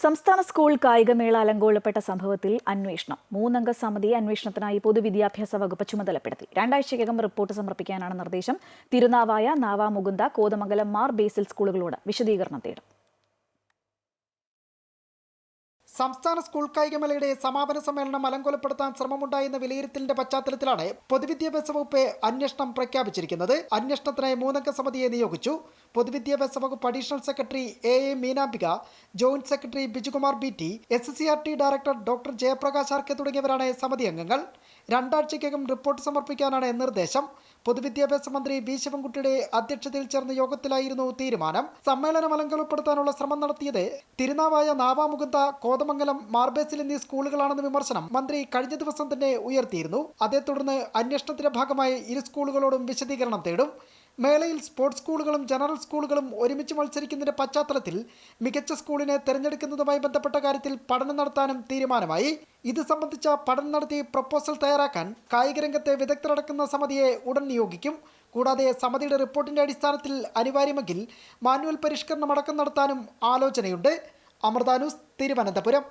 സംസ്ഥാന സ്കൂൾ കായികമേള അലങ്കോലപ്പെട്ട സംഭവത്തിൽ അന്വേഷണം. 3-അംഗ സമിതി അന്വേഷണത്തിനായി പൊതുവിദ്യാഭ്യാസ വകുപ്പ് ചുമതലപ്പെടുത്തി. 2 ആഴ്ചയ്ക്കകം റിപ്പോർട്ട് സമർപ്പിക്കാനാണ് നിർദ്ദേശം. തിരുനാവായ, നാവാമുകുന്ദ, കോതമംഗലം മാർ ബേസിൽ സ്കൂളുകളോട് വിശദീകരണം തേടും. സംസ്ഥാന സ്കൂൾ കായികമേളയുടെ സമാപന സമ്മേളനം അലങ്കോലപ്പെടുത്താൻ ശ്രമമുണ്ടായെന്ന വിലയിരുത്തലിന്റെ പശ്ചാത്തലത്തിലാണ് പൊതുവിദ്യാഭ്യാസ വകുപ്പ് അന്വേഷണം പ്രഖ്യാപിച്ചിരിക്കുന്നത്. അന്വേഷണത്തിനായി 3-അംഗ സമിതിയെ നിയോഗിച്ചു. പൊതുവിദ്യാഭ്യാസ വകുപ്പ് additional secretary A Meenambika, joint secretary Bijukumar BT, SCRT director doctor Jayaprakash RK തുടങ്ങിയവരാണ് സമിതി അംഗങ്ങൾ. 2 ആഴ്ചയ്ക്കകം റിപ്പോർട്ട് സമർപ്പിക്കാനാണ് നിർദ്ദേശം. പൊതുവിദ്യാഭ്യാസ മന്ത്രി വി ശിവൻകുട്ടിയുടെ അധ്യക്ഷതയിൽ ചേർന്ന യോഗത്തിലായിരുന്നു തീരുമാനം. സമ്മേളനം അലങ്കോലപ്പെടുത്താനുള്ള ശ്രമം നടത്തിയത് തിരുനാവായ, നാവാമുകുന്ദ, കോതമംഗലം, മാർബേസിൽ എന്നീ സ്കൂളുകളാണെന്ന വിമർശനം മന്ത്രി കഴിഞ്ഞ ദിവസം തന്നെ ഉയർത്തിയിരുന്നു. അതേ തുടർന്ന് അന്വേഷണത്തിന്റെ ഭാഗമായി ഇരു സ്കൂളുകളോടും വിശദീകരണം തേടും. മേളയിൽ സ്പോർട്സ് സ്കൂളുകളും ജനറൽ സ്കൂളുകളും ഒരുമിച്ച് മത്സരിക്കുന്നതിന്റെ പശ്ചാത്തലത്തിൽ മികച്ച സ്കൂളിനെ തെരഞ്ഞെടുക്കുന്നതുമായി ബന്ധപ്പെട്ട കാര്യത്തിൽ പഠനം നടത്താനും തീരുമാനമായി. ഇത് സംബന്ധിച്ച പഠനം നടത്തി പ്രപ്പോസൽ തയ്യാറാക്കാൻ കായിക രംഗത്തെ വിദഗ്ധരടക്കുന്ന സമിതിയെ ഉടൻ നിയോഗിക്കും. കൂടാതെ സമിതിയുടെ റിപ്പോർട്ടിന്റെ അടിസ്ഥാനത്തിൽ അനിവാര്യമെങ്കിൽ മാനുവൽ പരിഷ്കരണം അടക്കം നടത്താനും ആലോചനയുണ്ട്. അമൃത ന്യൂസ്, തിരുവനന്തപുരം.